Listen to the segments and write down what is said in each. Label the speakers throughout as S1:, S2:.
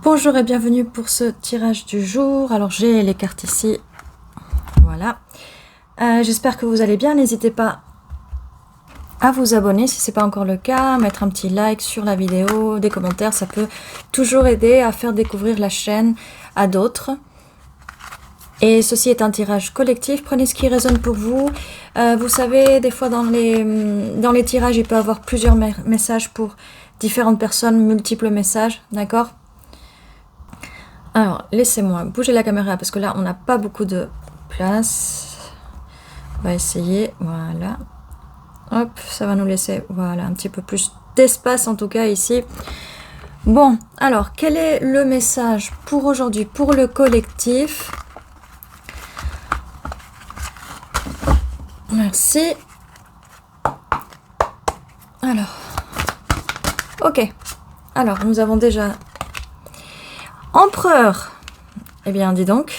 S1: Bonjour et bienvenue pour ce tirage du jour. Alors j'ai les cartes ici, voilà. J'espère que vous allez bien. N'hésitez pas à vous abonner si ce n'est pas encore le cas, mettre un petit like sur la vidéo, des commentaires, ça peut toujours aider à faire découvrir la chaîne à d'autres. Et ceci est un tirage collectif, prenez ce qui résonne pour vous. Vous savez, des fois dans les tirages, il peut y avoir plusieurs messages pour différentes personnes, multiples messages, d'accord? Alors, laissez-moi bouger la caméra parce que là, on n'a pas beaucoup de place. On va essayer, voilà. Hop, ça va nous laisser, voilà, un petit peu plus d'espace en tout cas ici. Bon, alors, quel est le message pour aujourd'hui, pour le collectif? Merci. Alors, ok. Alors, nous avons déjà Empereur. Eh bien, dis donc,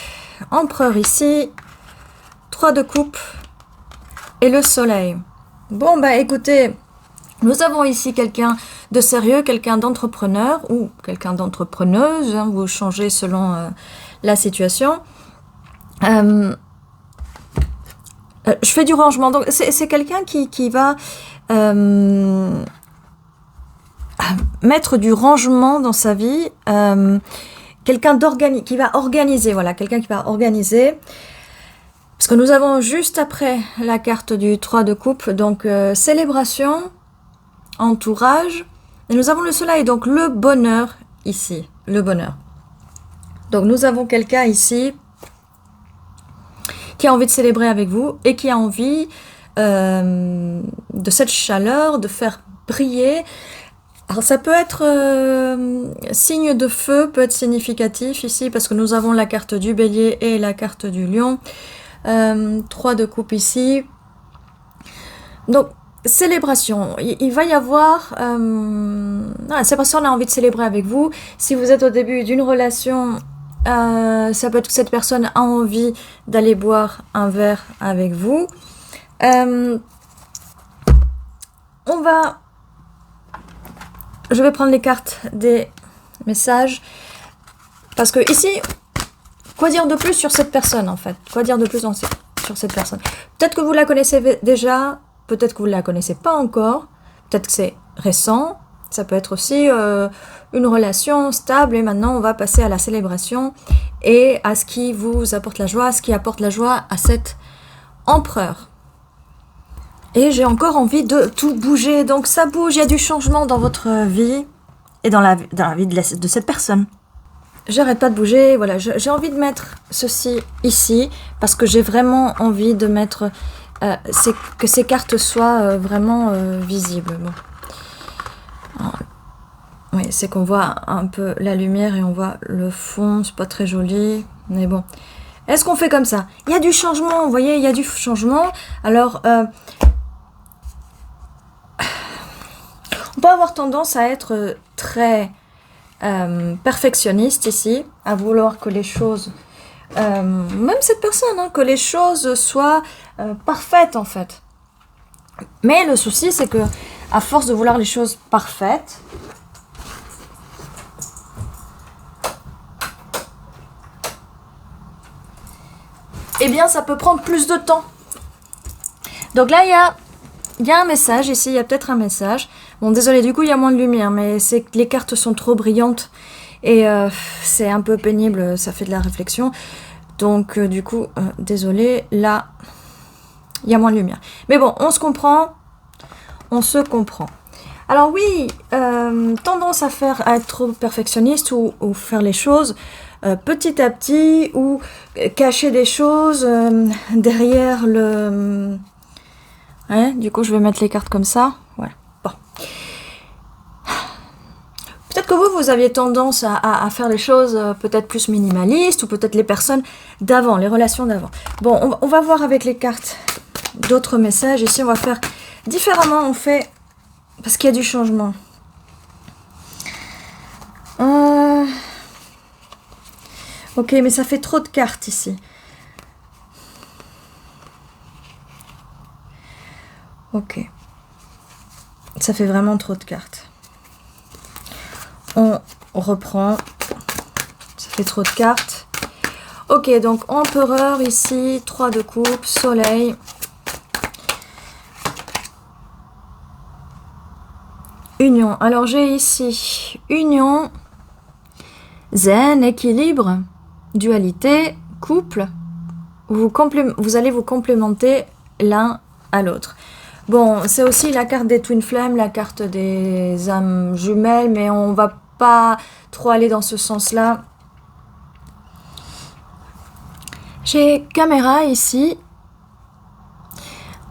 S1: Empereur ici, 3 de coupe et le soleil. Bon, bah écoutez, nous avons ici quelqu'un de sérieux, quelqu'un d'entrepreneur ou quelqu'un d'entrepreneuse, hein, vous changez selon la situation. Je fais du rangement, donc c'est quelqu'un qui va mettre du rangement dans sa vie, quelqu'un qui va organiser, voilà, quelqu'un qui va organiser. Parce que nous avons juste après la carte du 3 de coupe, donc célébration, entourage, et nous avons le soleil, donc le bonheur ici, le bonheur. Donc nous avons quelqu'un ici qui a envie de célébrer avec vous et qui a envie de cette chaleur, de faire briller. Alors ça peut être signe de feu, peut être significatif ici, parce que nous avons la carte du bélier et la carte du lion. 3 de coupe ici. Donc, célébration. Il va y avoir... cette personne a envie de célébrer avec vous. Si vous êtes au début d'une relation, ça peut être que cette personne a envie d'aller boire un verre avec vous. Je vais prendre les cartes des messages. Parce que ici... Quoi dire de plus sur cette personne, en fait? Quoi dire de plus sur cette personne? Peut-être que vous la connaissez déjà, peut-être que vous ne la connaissez pas encore, peut-être que c'est récent, ça peut être aussi une relation stable, et maintenant on va passer à la célébration et à ce qui vous apporte la joie, ce qui apporte la joie à cet empereur. Et j'ai encore envie de tout bouger, donc ça bouge, il y a du changement dans votre vie et dans la vie de cette personne. J'arrête pas de bouger, voilà, j'ai envie de mettre ceci ici, parce que j'ai vraiment envie de mettre, que ces cartes soient vraiment visibles. Bon. Alors, oui, c'est qu'on voit un peu la lumière et on voit le fond, c'est pas très joli, mais bon. Est-ce qu'on fait comme ça? Il y a du changement, vous voyez, il y a du changement. Alors, on peut avoir tendance à être très... perfectionniste ici, à vouloir que les choses, même cette personne, hein, que les choses soient parfaites en fait. Mais le souci c'est que à force de vouloir les choses parfaites, eh bien ça peut prendre plus de temps. Donc là il y a un message ici, il y a peut-être un message. Bon, désolé, du coup, il y a moins de lumière, mais c'est que les cartes sont trop brillantes et c'est un peu pénible, ça fait de la réflexion. Donc, du coup, désolé, là, il y a moins de lumière. Mais bon, on se comprend. On se comprend. Alors oui, tendance à être trop perfectionniste ou faire les choses petit à petit ou cacher des choses derrière le... Ouais, du coup, je vais mettre les cartes comme ça. Ouais. Bon. Peut-être que vous aviez tendance à faire les choses peut-être plus minimalistes, ou peut-être les personnes d'avant, les relations d'avant. Bon, on va voir avec les cartes d'autres messages. Ici, on va faire différemment. On fait... Parce qu'il y a du changement. Ok, mais ça fait trop de cartes ici. Ok. Ça fait vraiment trop de cartes. On reprend. fait trop de cartes. Ok, donc empereur ici, 3 de coupe, soleil. Union. Alors j'ai ici union, zen, équilibre, dualité, couple. Vous allez vous complémenter l'un à l'autre. Bon, c'est aussi la carte des Twin Flames, la carte des âmes jumelles, mais on va pas trop aller dans ce sens-là. J'ai caméra ici.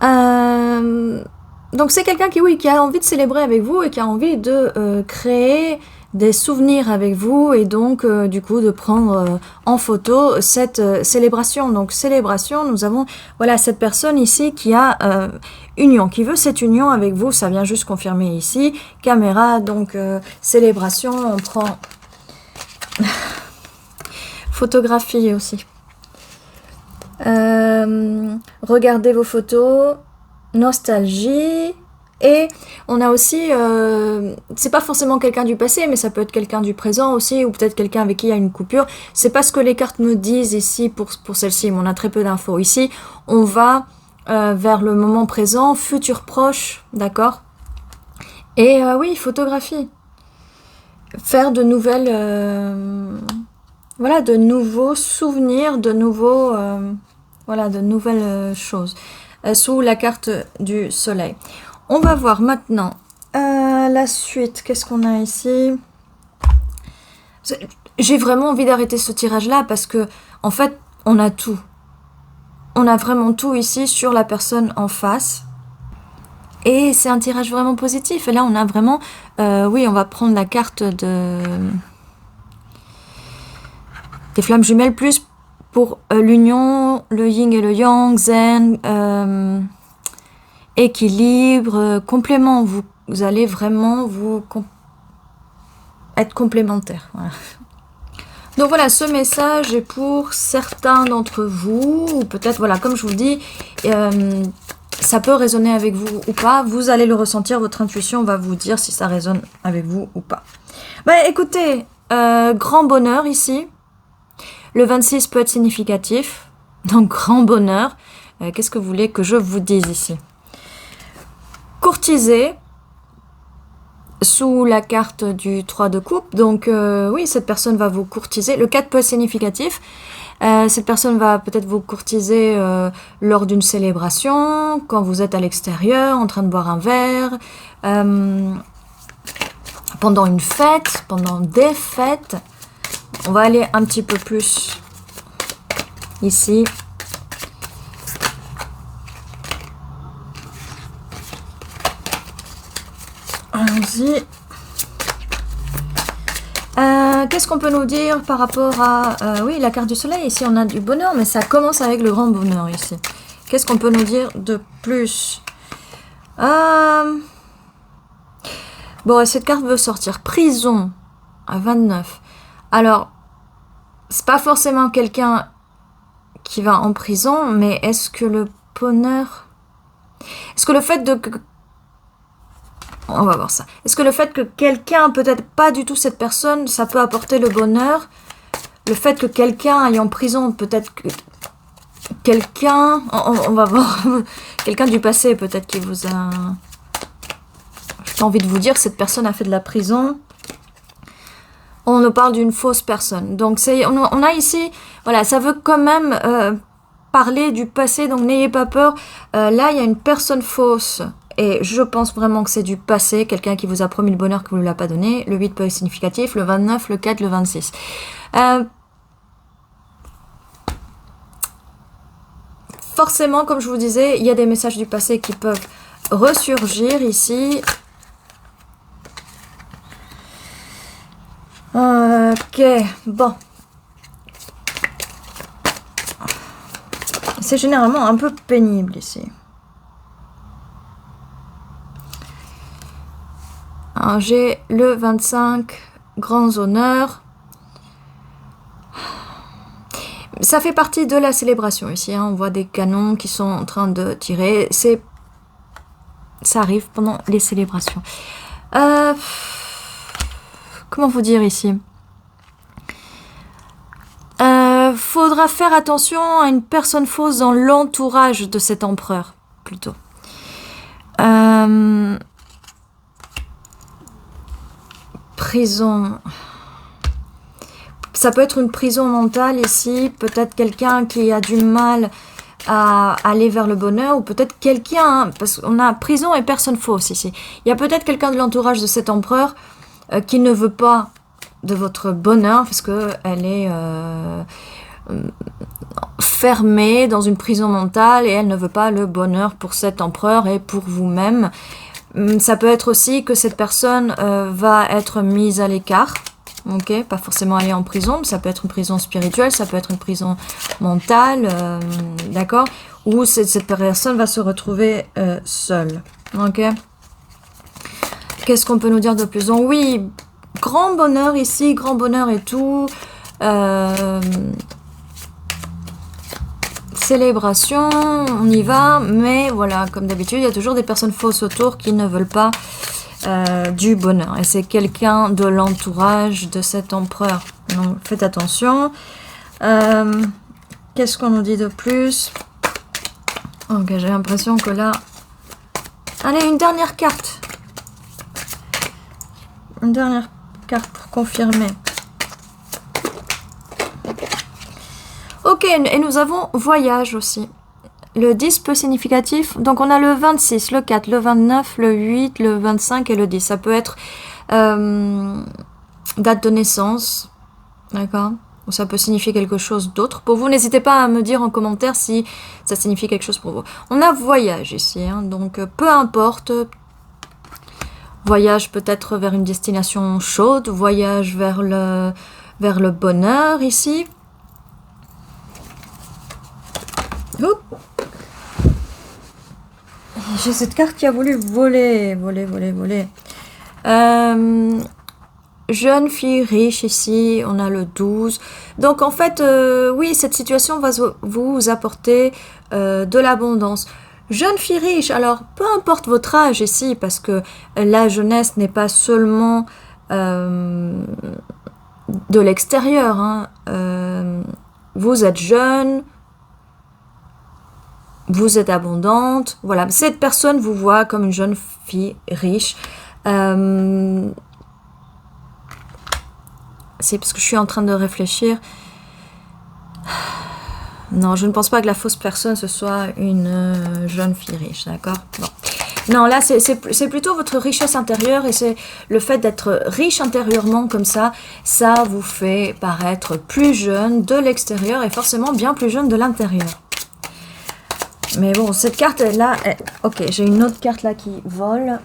S1: Donc c'est quelqu'un qui, oui, qui a envie de célébrer avec vous et qui a envie de créer des souvenirs avec vous et donc du coup de prendre en photo cette célébration. Donc célébration, nous avons voilà cette personne ici qui a union, qui veut cette union avec vous, ça vient juste confirmer ici. Caméra, donc célébration, on prend photographie aussi. Regardez vos photos, nostalgie. Et on a aussi, c'est pas forcément quelqu'un du passé, mais ça peut être quelqu'un du présent aussi, ou peut-être quelqu'un avec qui il y a une coupure. C'est pas ce que les cartes me disent ici pour celle-ci, mais on a très peu d'infos. Ici, on va vers le moment présent, futur proche, d'accord? Et oui, photographie. Faire de nouvelles, voilà, de nouveaux souvenirs, de nouveaux, voilà, de nouvelles choses. Sous la carte du soleil. On va voir maintenant la suite. Qu'est-ce qu'on a ici? J'ai vraiment envie d'arrêter ce tirage-là parce que, en fait, on a tout. On a vraiment tout ici sur la personne en face. Et c'est un tirage vraiment positif. Et là, on a vraiment... oui, on va prendre la carte des flammes jumelles plus pour l'union, le yin et le yang, zen... équilibre, complément, vous allez vraiment être complémentaire. Voilà. Donc voilà, ce message est pour certains d'entre vous, ou peut-être, voilà, comme je vous dis, ça peut résonner avec vous ou pas. Vous allez le ressentir, votre intuition va vous dire si ça résonne avec vous ou pas. Bah écoutez, grand bonheur ici. Le 26 peut être significatif, donc grand bonheur. Qu'est-ce que vous voulez que je vous dise ici? Courtiser sous la carte du 3 de coupe. Donc oui, cette personne va vous courtiser. Le 4 peut être significatif. Cette personne va peut-être vous courtiser lors d'une célébration, quand vous êtes à l'extérieur, en train de boire un verre, pendant une fête, pendant des fêtes. On va aller un petit peu plus ici. Allons-y. Qu'est-ce qu'on peut nous dire par rapport à... oui, la carte du soleil, ici on a du bonheur, mais ça commence avec le grand bonheur ici. Qu'est-ce qu'on peut nous dire de plus? Bon, cette carte veut sortir. Prison à 29. Alors, c'est pas forcément quelqu'un qui va en prison, mais est-ce que le bonheur... Est-ce que le fait de... On va voir ça. Est-ce que le fait que quelqu'un, peut-être pas du tout cette personne, ça peut apporter le bonheur? Le fait que quelqu'un aille en prison, peut-être que quelqu'un... On va voir. Quelqu'un du passé, peut-être, qui vous a... J'ai envie de vous dire, cette personne a fait de la prison. On nous parle d'une fausse personne. Donc, on a ici... Voilà, ça veut quand même parler du passé, donc n'ayez pas peur. Là, il y a une personne fausse. Et je pense vraiment que c'est du passé, quelqu'un qui vous a promis le bonheur que vous ne l'a pas donné. Le 8 peut être significatif, le 29, le 4, le 26. Forcément, comme je vous disais, il y a des messages du passé qui peuvent ressurgir ici. Ok, bon. C'est généralement un peu pénible ici. J'ai le 25, grands honneurs. Ça fait partie de la célébration ici. Hein. On voit des canons qui sont en train de tirer. Ça arrive pendant les célébrations. Comment vous dire ici? faudra faire attention à une personne fausse dans l'entourage de cet empereur, plutôt. Prison. Ça peut être une prison mentale ici, peut-être quelqu'un qui a du mal à aller vers le bonheur, ou peut-être quelqu'un, hein, parce qu'on a prison et personne fausse ici. Il y a peut-être quelqu'un de l'entourage de cet empereur qui ne veut pas de votre bonheur, parce qu'elle est fermée dans une prison mentale et elle ne veut pas le bonheur pour cet empereur et pour vous-même. Ça peut être aussi que cette personne va être mise à l'écart. Ok, pas forcément aller en prison, mais ça peut être une prison spirituelle, ça peut être une prison mentale, d'accord, où cette personne va se retrouver seule. Ok. Qu'est-ce qu'on peut nous dire de plus? Donc oui, grand bonheur ici, grand bonheur et tout. Célébration, on y va, mais voilà, comme d'habitude, il y a toujours des personnes fausses autour qui ne veulent pas du bonheur. Et c'est quelqu'un de l'entourage de cet empereur. Donc faites attention. Qu'est-ce qu'on nous dit de plus? Ok, j'ai l'impression que là... Allez, une dernière carte. Une dernière carte pour confirmer. Ok, et nous avons voyage aussi. Le 10 peu significatif. Donc on a le 26, le 4, le 29, le 8, le 25 et le 10. Ça peut être date de naissance. D'accord? Ou ça peut signifier quelque chose d'autre. Pour vous, n'hésitez pas à me dire en commentaire si ça signifie quelque chose pour vous. On a voyage ici. Hein, donc peu importe. Voyage peut-être vers une destination chaude. Voyage vers le bonheur ici. Oups. J'ai cette carte qui a voulu voler. Jeune fille riche ici, on a le 12. Donc en fait, oui, cette situation va vous apporter de l'abondance. Jeune fille riche, alors peu importe votre âge ici, parce que la jeunesse n'est pas seulement de l'extérieur. Hein. Vous êtes jeune. Vous êtes abondante, voilà. Cette personne vous voit comme une jeune fille riche. C'est parce que je suis en train de réfléchir. Non, je ne pense pas que la fausse personne, ce soit une jeune fille riche, d'accord? Bon. Non, là, c'est plutôt votre richesse intérieure et c'est le fait d'être riche intérieurement comme ça vous fait paraître plus jeune de l'extérieur et forcément bien plus jeune de l'intérieur. Mais bon, cette carte là, ok, j'ai une autre carte là qui vole.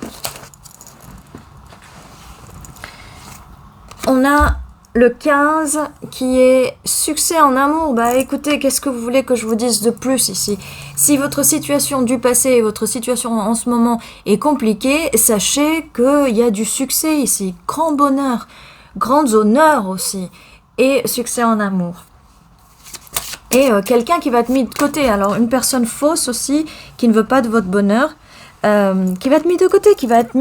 S1: On a le 15 qui est succès en amour. Bah écoutez, qu'est-ce que vous voulez que je vous dise de plus ici? Si votre situation du passé et votre situation en ce moment est compliquée, sachez qu'il y a du succès ici. Grand bonheur, grands honneurs aussi. Et succès en amour. Et quelqu'un qui va être mis de côté. Alors, une personne fausse aussi, qui ne veut pas de votre bonheur, qui va être mis de côté, qui va être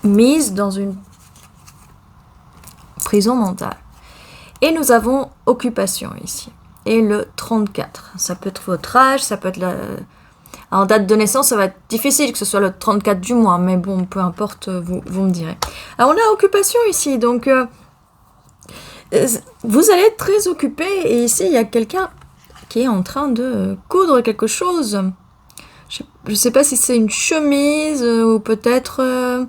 S1: mise dans une prison mentale. Et nous avons occupation ici. Et le 34. Ça peut être votre âge, ça peut être en date de naissance, ça va être difficile que ce soit le 34 du mois, mais bon, peu importe, vous me direz. Alors, on a occupation ici, donc... vous allez être très occupé et ici il y a quelqu'un qui est en train de coudre quelque chose. Je ne sais pas si c'est une chemise ou peut-être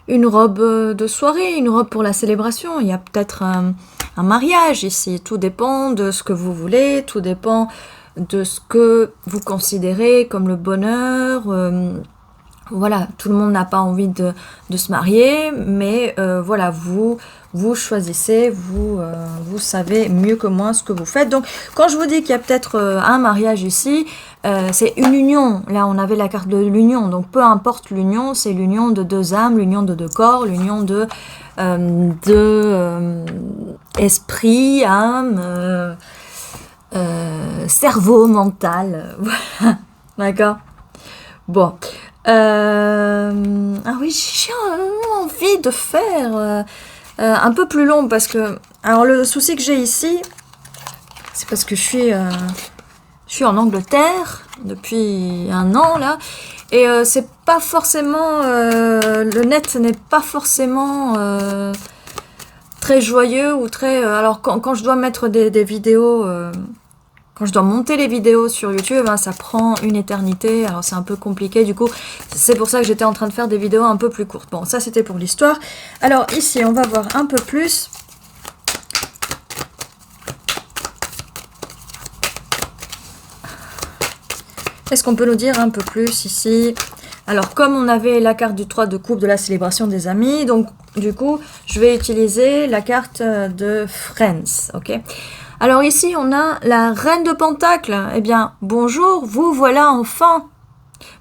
S1: une robe de soirée, une robe pour la célébration. Il y a peut-être un mariage ici. Tout dépend de ce que vous voulez, tout dépend de ce que vous considérez comme le bonheur. Voilà, tout le monde n'a pas envie de se marier, mais voilà, vous choisissez, vous savez mieux que moi ce que vous faites. Donc, quand je vous dis qu'il y a peut-être un mariage ici, c'est une union. Là, on avait la carte de l'union. Donc, peu importe l'union, c'est l'union de deux âmes, l'union de deux corps, l'union de esprit, âme, cerveau, mental. Voilà, d'accord? Bon. Ah oui, j'ai envie de faire un peu plus long parce que... Alors, le souci que j'ai ici, C'est parce que je suis en Angleterre depuis un an là, et c'est pas forcément le net n'est pas forcément très joyeux ou très. Alors quand je dois mettre des vidéos, quand je dois monter les vidéos sur YouTube, hein, ça prend une éternité. Alors c'est un peu compliqué. Du coup, c'est pour ça que j'étais en train de faire des vidéos un peu plus courtes. Bon, ça c'était pour l'histoire. Alors ici, on va voir un peu plus. Est-ce qu'on peut nous dire un peu plus ici? Alors, comme on avait la carte du 3 de coupe de la célébration des amis, donc du coup, je vais utiliser la carte de Friends, ok? Alors ici, on a la reine de Pentacle. Eh bien, bonjour, vous voilà enfin.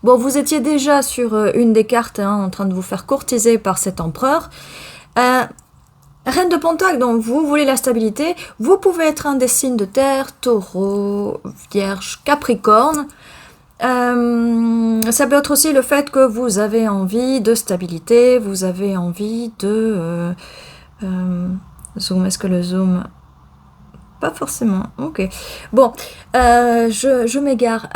S1: Bon, vous étiez déjà sur une des cartes, hein, en train de vous faire courtiser par cet empereur. Reine de Pentacle, donc vous voulez la stabilité. Vous pouvez être un des signes de terre, Taureau, Vierge, Capricorne. Ça peut être aussi le fait que vous avez envie de stabilité, vous avez envie de... zoom, est-ce que le zoom... Pas forcément, ok. Bon, je m'égare.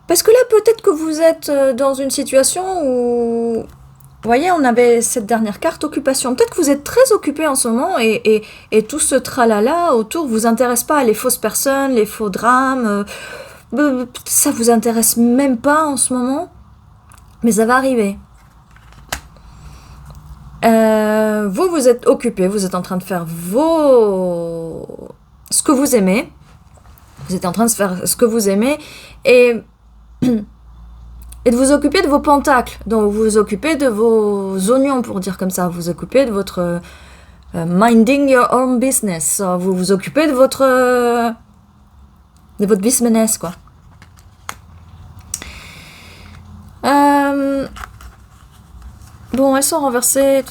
S1: Parce que là, peut-être que vous êtes dans une situation où... Vous voyez, on avait cette dernière carte, occupation. Peut-être que vous êtes très occupé en ce moment et tout ce tralala autour vous intéresse pas, les fausses personnes, les faux drames... ça vous intéresse même pas en ce moment, mais ça va arriver. Vous êtes occupé, vous êtes en train de faire ce que vous aimez. Vous êtes en train de faire ce que vous aimez et de vous occuper de vos pentacles. Donc vous vous occupez de vos oignons, pour dire comme ça. Vous vous occupez de votre minding your own business. Vous vous occupez de votre business, quoi. Bon, elles sont renversées.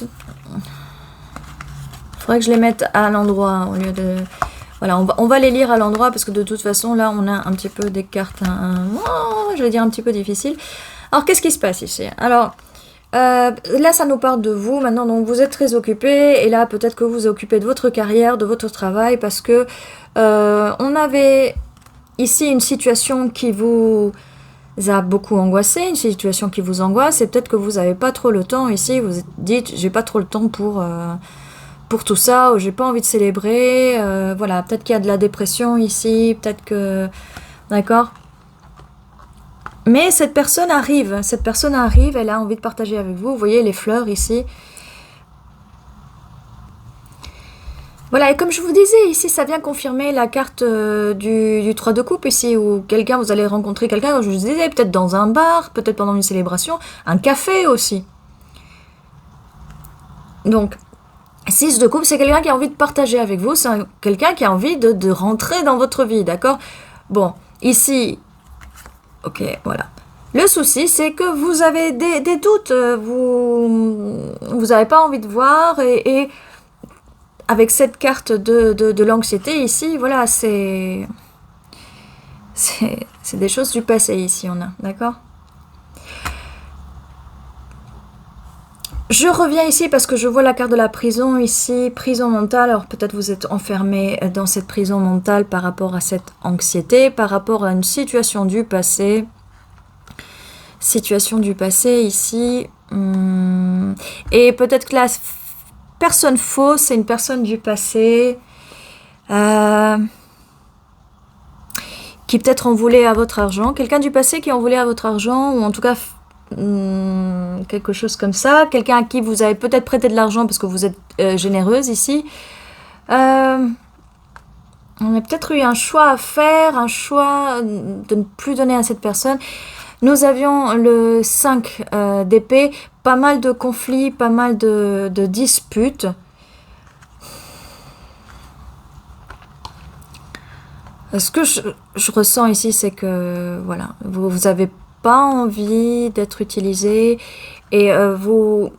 S1: Faudrait que je les mette à l'endroit au lieu de... Voilà, on va les lire à l'endroit parce que de toute façon, là, on a un petit peu des cartes, je vais dire un petit peu difficiles. Alors, qu'est-ce qui se passe ici? Alors, là, ça nous parle de vous. Maintenant, donc, vous êtes très occupé. Et là, peut-être que vous vous occupez de votre carrière, de votre travail parce que on avait ici une situation qui vous a beaucoup angoissé, une situation qui vous angoisse, et peut-être que vous n'avez pas trop le temps ici, vous vous dites, j'ai pas trop le temps pour tout ça, ou j'ai pas envie de célébrer, voilà, peut-être qu'il y a de la dépression ici, peut-être que... D'accord? Mais cette personne arrive, elle a envie de partager avec vous, vous voyez les fleurs ici. Voilà, et comme je vous disais, ici, ça vient confirmer la carte du 3 de coupe, ici, où quelqu'un, vous allez rencontrer quelqu'un, comme je vous disais, peut-être dans un bar, peut-être pendant une célébration, un café aussi. Donc, 6 de coupe, c'est quelqu'un qui a envie de partager avec vous, c'est quelqu'un qui a envie de rentrer dans votre vie, d'accord? Bon, ici, ok, voilà. Le souci, c'est que vous avez des doutes, vous n'avez pas envie de voir, et avec cette carte de l'anxiété ici, voilà, c'est des choses du passé ici, on a, d'accord? Je reviens ici parce que je vois la carte de la prison ici, prison mentale. Alors peut-être vous êtes enfermé dans cette prison mentale par rapport à cette anxiété, par rapport à une situation du passé. Situation du passé ici. Et peut-être que la personne fausse, c'est une personne du passé qui peut-être en voulait à votre argent. Quelqu'un du passé qui en voulait à votre argent, ou en tout cas... quelque chose comme ça, quelqu'un à qui vous avez peut-être prêté de l'argent parce que vous êtes généreuse ici. On a peut-être eu un choix à faire, un choix de ne plus donner à cette personne. Nous avions le 5 d'épée, pas mal de conflits, pas mal de disputes. Ce que je ressens ici, c'est que voilà, vous avez pas envie d'être utilisé et vous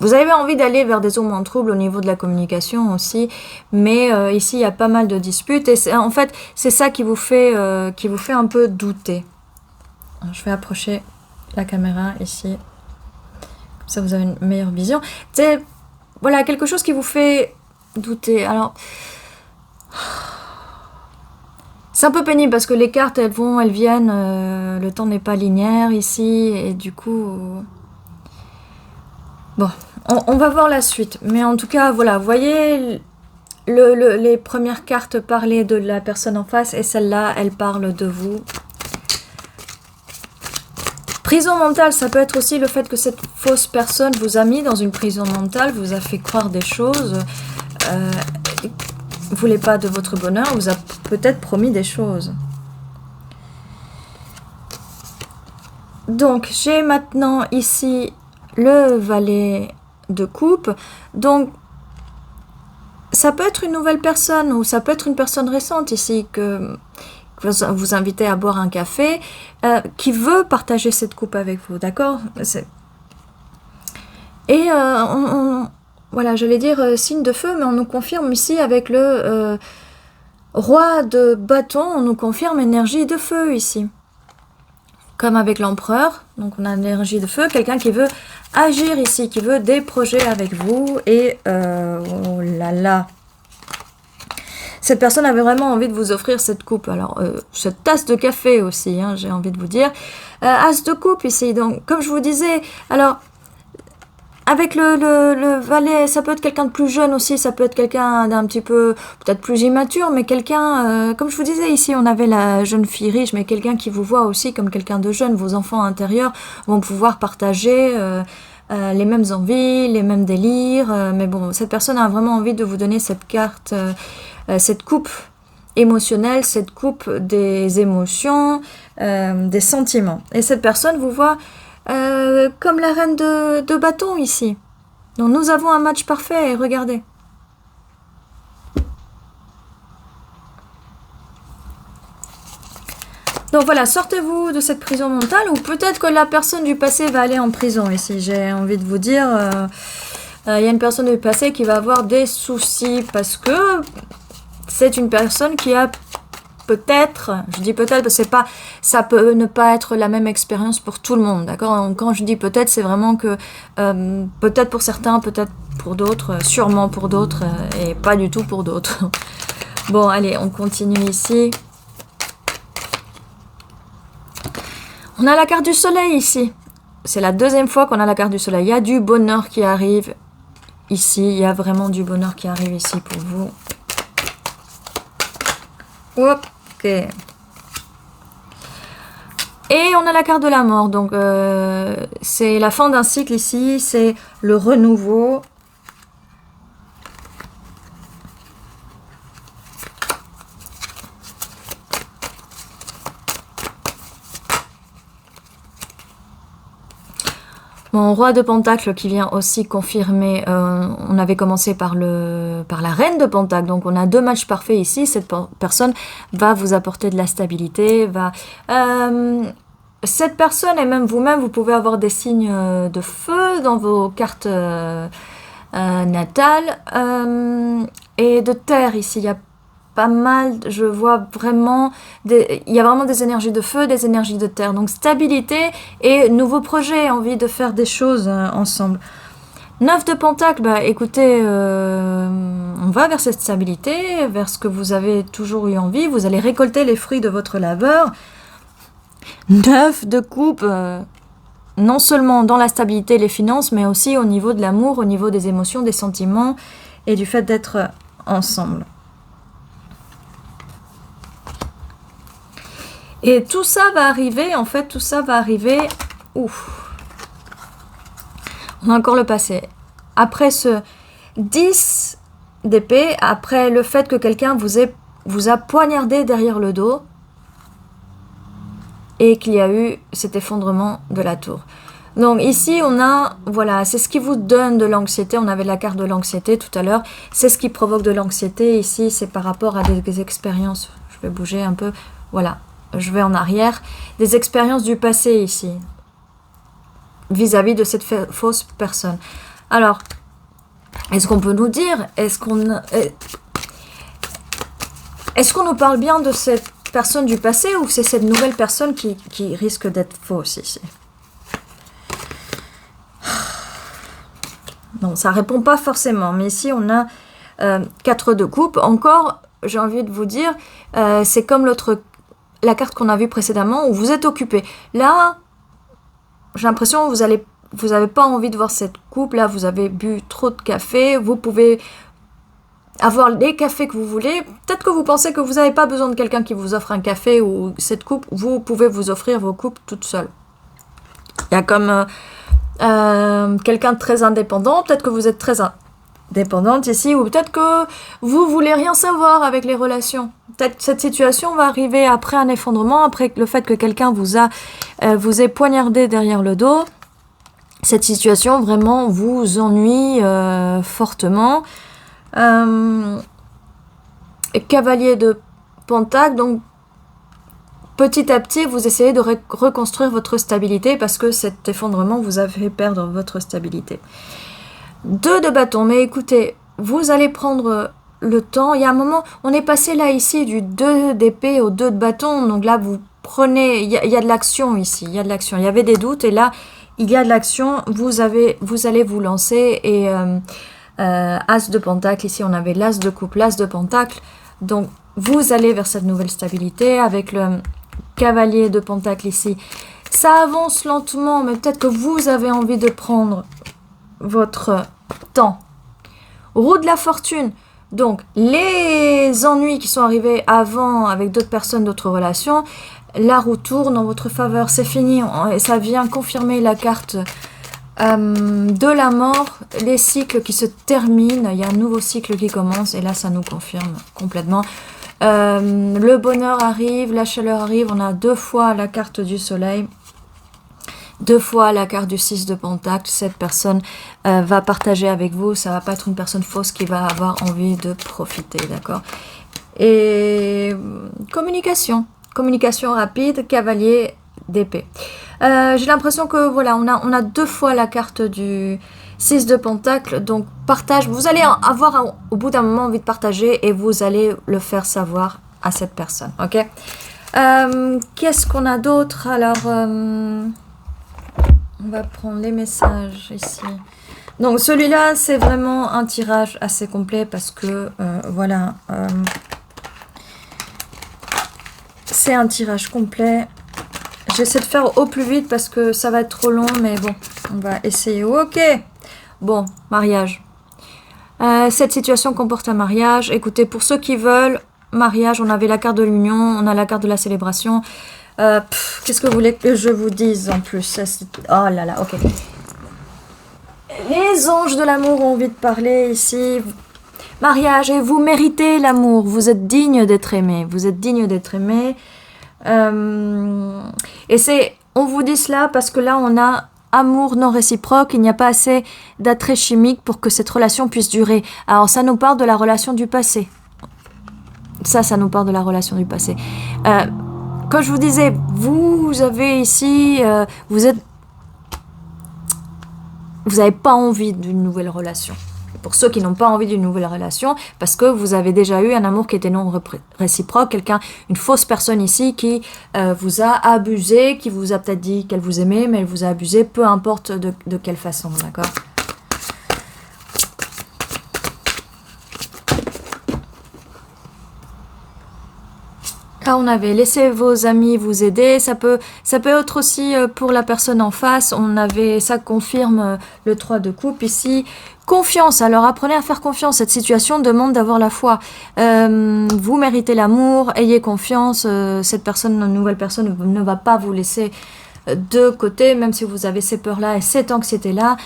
S1: avez envie d'aller vers des eaux moins troubles au niveau de la communication aussi, mais ici il y a pas mal de disputes et en fait c'est ça qui vous fait un peu douter. Alors, je vais approcher la caméra ici, comme ça vous avez une meilleure vision. C'est voilà quelque chose qui vous fait douter. Alors, c'est un peu pénible parce que les cartes, elles vont, elles viennent. Le temps n'est pas linéaire ici. Et du coup... Bon, on va voir la suite. Mais en tout cas, voilà, vous voyez, les premières cartes parlaient de la personne en face. Et celle-là, elle parle de vous. Prison mentale, ça peut être aussi le fait que cette fausse personne vous a mis dans une prison mentale, vous a fait croire des choses, ne voulait pas de votre bonheur, vous a peut-être promis des choses. Donc, j'ai maintenant ici le valet de coupe. Donc, ça peut être une nouvelle personne ou ça peut être une personne récente ici que vous invitez à boire un café, qui veut partager cette coupe avec vous, d'accord? Et voilà, j'allais dire signe de feu, mais on nous confirme ici avec le roi de bâton, on nous confirme énergie de feu ici. Comme avec l'empereur, donc on a l'énergie de feu, quelqu'un qui veut agir ici, qui veut des projets avec vous, et oh là là, cette personne avait vraiment envie de vous offrir cette coupe. Alors, cette tasse de café aussi, hein, j'ai envie de vous dire. As de coupe ici. Donc, comme je vous disais, alors, avec le valet, ça peut être quelqu'un de plus jeune aussi. Ça peut être quelqu'un d'un petit peu, peut-être plus immature, mais quelqu'un, comme je vous disais ici, on avait la jeune fille riche, mais quelqu'un qui vous voit aussi comme quelqu'un de jeune. Vos enfants intérieurs vont pouvoir partager... les mêmes envies, les mêmes délires, mais bon, cette personne a vraiment envie de vous donner cette carte, cette coupe émotionnelle, cette coupe des émotions, des sentiments. Et cette personne vous voit comme la reine de bâton ici. Donc nous avons un match parfait, regardez. Donc voilà, sortez-vous de cette prison mentale, ou peut-être que la personne du passé va aller en prison ici. J'ai envie de vous dire, il y a une personne du passé qui va avoir des soucis parce que c'est une personne qui a peut-être, je dis peut-être parce que c'est pas, ça peut ne pas être la même expérience pour tout le monde, d'accord? Quand je dis peut-être, c'est vraiment que peut-être pour certains, peut-être pour d'autres, sûrement pour d'autres, et pas du tout pour d'autres. Bon, allez, on continue ici. On a la carte du soleil ici. C'est la deuxième fois qu'on a la carte du soleil. Il y a du bonheur qui arrive ici. Il y a vraiment du bonheur qui arrive ici pour vous. Ok. Et on a la carte de la mort. Donc, c'est la fin d'un cycle ici. C'est le renouveau. Mon roi de Pentacle qui vient aussi confirmer, on avait commencé par la reine de Pentacle, donc on a deux matchs parfaits ici. Cette personne va vous apporter de la stabilité, cette personne et même vous-même, vous pouvez avoir des signes de feu dans vos cartes natales et de terre ici. Il y a pas mal, je vois vraiment, il y a vraiment des énergies de feu, des énergies de terre. Donc stabilité et nouveaux projets, envie de faire des choses ensemble. 9 de Pentacle, bah écoutez, on va vers cette stabilité, vers ce que vous avez toujours eu envie. Vous allez récolter les fruits de votre labeur. 9 de coupe, non seulement dans la stabilité, les finances, mais aussi au niveau de l'amour, au niveau des émotions, des sentiments et du fait d'être ensemble. Et tout ça va arriver, en fait, tout ça va arriver... Ouf. On a encore le passé. Après ce 10 d'épée, après le fait que quelqu'un vous a poignardé derrière le dos et qu'il y a eu cet effondrement de la tour. Donc ici, on a... Voilà, c'est ce qui vous donne de l'anxiété. On avait la carte de l'anxiété tout à l'heure. C'est ce qui provoque de l'anxiété. Ici, c'est par rapport à des expériences. Je vais bouger un peu. Voilà. Je vais en arrière, des expériences du passé ici, vis-à-vis de cette fausse personne. Alors, est-ce qu'on peut nous dire, est-ce qu'on nous parle bien de cette personne du passé ou c'est cette nouvelle personne qui risque d'être fausse ici? Non, ça répond pas forcément, mais ici on a 4 de coupe. Encore, j'ai envie de vous dire, c'est comme la carte qu'on a vue précédemment où vous êtes occupé. Là, j'ai l'impression que vous n'avez pas envie de voir cette coupe. Là, vous avez bu trop de café. Vous pouvez avoir les cafés que vous voulez. Peut-être que vous pensez que vous n'avez pas besoin de quelqu'un qui vous offre un café ou cette coupe. Vous pouvez vous offrir vos coupes toute seule. Il y a comme quelqu'un de très indépendant. Peut-être que vous êtes très indépendante ici, ou peut-être que vous voulez rien savoir avec les relations. Peut-être cette situation va arriver après un effondrement, après le fait que quelqu'un vous ait poignardé derrière le dos. Cette situation vraiment vous ennuie fortement. Cavalier de Pentacle, donc petit à petit vous essayez de reconstruire votre stabilité parce que cet effondrement vous a fait perdre votre stabilité. 2 de bâton, mais écoutez, vous allez prendre le temps. Il y a un moment, on est passé là ici du 2 d'épée au 2 de bâton, donc là vous prenez, il y a de l'action ici, il y a de l'action. Il y avait des doutes et là il y a de l'action, vous allez vous lancer et As de Pentacle, ici on avait l'As de coupe, l'As de Pentacle, donc vous allez vers cette nouvelle stabilité avec le Cavalier de Pentacle ici. Ça avance lentement, mais peut-être que vous avez envie de prendre votre temps. Roue de la fortune, donc les ennuis qui sont arrivés avant avec d'autres personnes, d'autres relations, la roue tourne en votre faveur, c'est fini, et ça vient confirmer la carte de la mort, les cycles qui se terminent, il y a un nouveau cycle qui commence, et là ça nous confirme complètement. Le bonheur arrive, la chaleur arrive, on a 2 fois la carte du soleil, 2 fois la carte du 6 de Pentacle. Cette personne va partager avec vous, ça va pas être une personne fausse qui va avoir envie de profiter, d'accord? Et communication rapide, cavalier d'épée. J'ai l'impression que voilà, on a 2 fois la carte du 6 de Pentacle, donc partage, vous allez avoir au bout d'un moment envie de partager et vous allez le faire savoir à cette personne, ok? Qu'est-ce qu'on a d'autre? Alors, on va prendre les messages ici. Donc celui-là, c'est vraiment un tirage assez complet parce que, voilà, c'est un tirage complet. J'essaie de faire au plus vite parce que ça va être trop long, mais bon, on va essayer. Ok. Bon, mariage. Cette situation comporte un mariage. Écoutez, pour ceux qui veulent, mariage, on avait la carte de l'union, on a la carte de la célébration. Qu'est-ce que vous voulez que je vous dise en plus? Oh là là, ok. Les anges de l'amour ont envie de parler ici. Mariage, et vous méritez l'amour. Vous êtes digne d'être aimé. Vous êtes digne d'être aimé. Et on vous dit cela parce que là, on a amour non réciproque. Il n'y a pas assez d'attrait chimique pour que cette relation puisse durer. Alors, ça nous parle de la relation du passé. Ça nous parle de la relation du passé. Comme je vous disais, vous avez ici, vous n'avez pas envie d'une nouvelle relation. Pour ceux qui n'ont pas envie d'une nouvelle relation, parce que vous avez déjà eu un amour qui était non réciproque, une fausse personne ici qui vous a abusé, qui vous a peut-être dit qu'elle vous aimait, mais elle vous a abusé, peu importe de quelle façon, d'accord? Là, on avait laissé vos amis vous aider. Ça peut être aussi pour la personne en face. Ça confirme le 3 de coupe ici. Confiance. Alors, apprenez à faire confiance. Cette situation demande d'avoir la foi. Vous méritez l'amour. Ayez confiance. Cette nouvelle personne ne va pas vous laisser de côté, même si vous avez ces peurs-là et cette anxiété-là.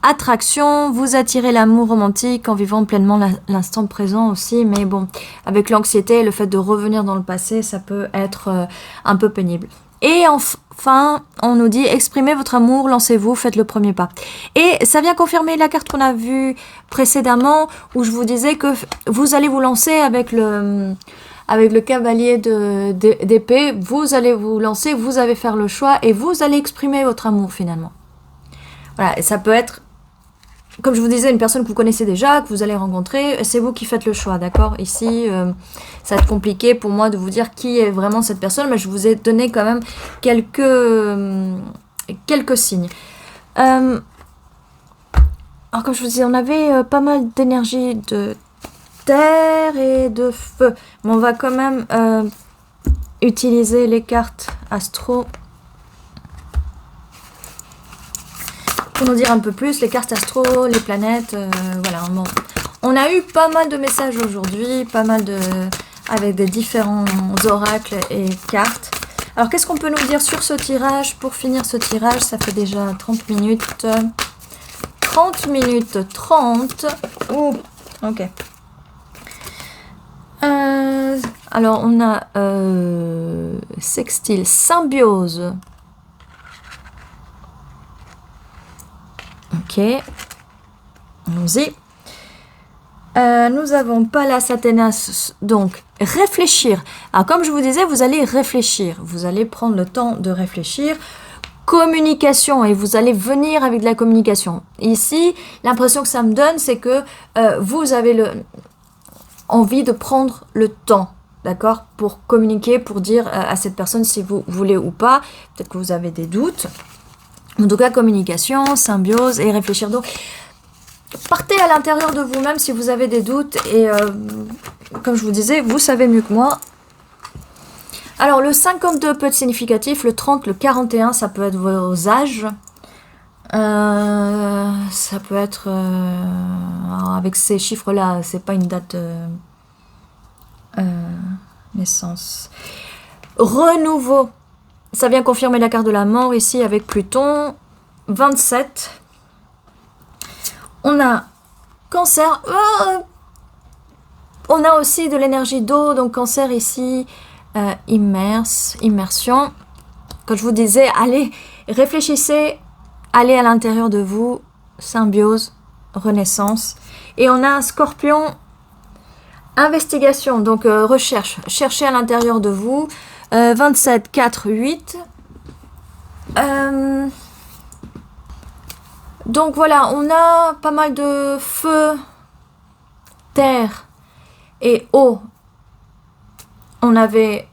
S1: Attraction, vous attirez l'amour romantique en vivant pleinement l'instant présent aussi, mais bon, avec l'anxiété et le fait de revenir dans le passé, ça peut être un peu pénible. Et enfin, on nous dit, exprimez votre amour, lancez-vous, faites le premier pas. Et ça vient confirmer la carte qu'on a vue précédemment, où je vous disais que vous allez vous lancer avec le cavalier d'épée, vous allez vous lancer, vous allez faire le choix, et vous allez exprimer votre amour finalement. Voilà, et ça peut être, comme je vous disais, une personne que vous connaissez déjà, que vous allez rencontrer, c'est vous qui faites le choix, d'accord? Ici, ça va être compliqué pour moi de vous dire qui est vraiment cette personne, mais je vous ai donné quand même quelques signes. Alors, comme je vous disais, on avait pas mal d'énergie terre et de feu. Mais on va quand même utiliser les cartes astro pour nous dire un peu plus, les cartes astro, les planètes, voilà. Bon. On a eu pas mal de messages aujourd'hui, pas mal de... avec des différents oracles et cartes. Alors, qu'est-ce qu'on peut nous dire sur ce tirage? Pour finir ce tirage, ça fait déjà 30 minutes. 30 minutes 30. Oh, ok. Alors, on a sextile, symbiose. Ok. Allons-y. Nous avons Pallas Athénas, donc réfléchir. Alors comme je vous disais, vous allez réfléchir. Vous allez prendre le temps de réfléchir. Communication, et vous allez venir avec de la communication. Ici, l'impression que ça me donne, c'est que vous avez envie de prendre le temps, d'accord, pour communiquer, pour dire à cette personne si vous voulez ou pas. Peut-être que vous avez des doutes. En tout cas, communication, symbiose et réfléchir. Donc, partez à l'intérieur de vous-même si vous avez des doutes et comme je vous disais, vous savez mieux que moi. Alors le 52 peut être significatif, le 30, le 41, ça peut être vos âges. Ça peut être... avec ces chiffres-là, c'est pas une date naissance. Renouveau, ça vient confirmer la carte de la mort ici avec Pluton. 27. On a Cancer. On a aussi de l'énergie d'eau. Donc Cancer ici, immersion. Quand je vous disais, allez, réfléchissez, allez à l'intérieur de vous. Symbiose, renaissance. Et on a un Scorpion, investigation. Donc recherche, cherchez à l'intérieur de vous. 27, 4, 8. Donc voilà, on a pas mal de feu, terre et eau. On avait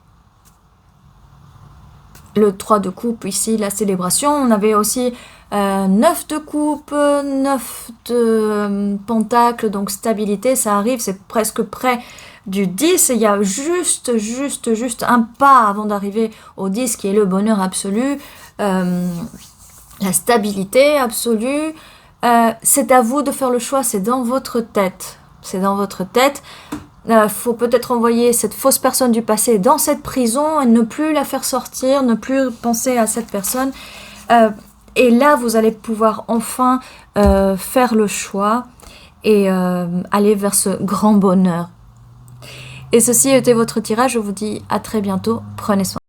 S1: le 3 de coupe ici, la célébration. On avait aussi 9 de coupe, 9 de pentacle, donc stabilité, ça arrive, c'est presque près du 10. Il y a juste un pas avant d'arriver au 10 qui est le bonheur absolu. La stabilité absolue, c'est à vous de faire le choix, c'est dans votre tête. C'est dans votre tête. Faut peut-être envoyer cette fausse personne du passé dans cette prison et ne plus la faire sortir, ne plus penser à cette personne. Et là, vous allez pouvoir enfin faire le choix et aller vers ce grand bonheur. Et ceci était votre tirage. Je vous dis à très bientôt. Prenez soin.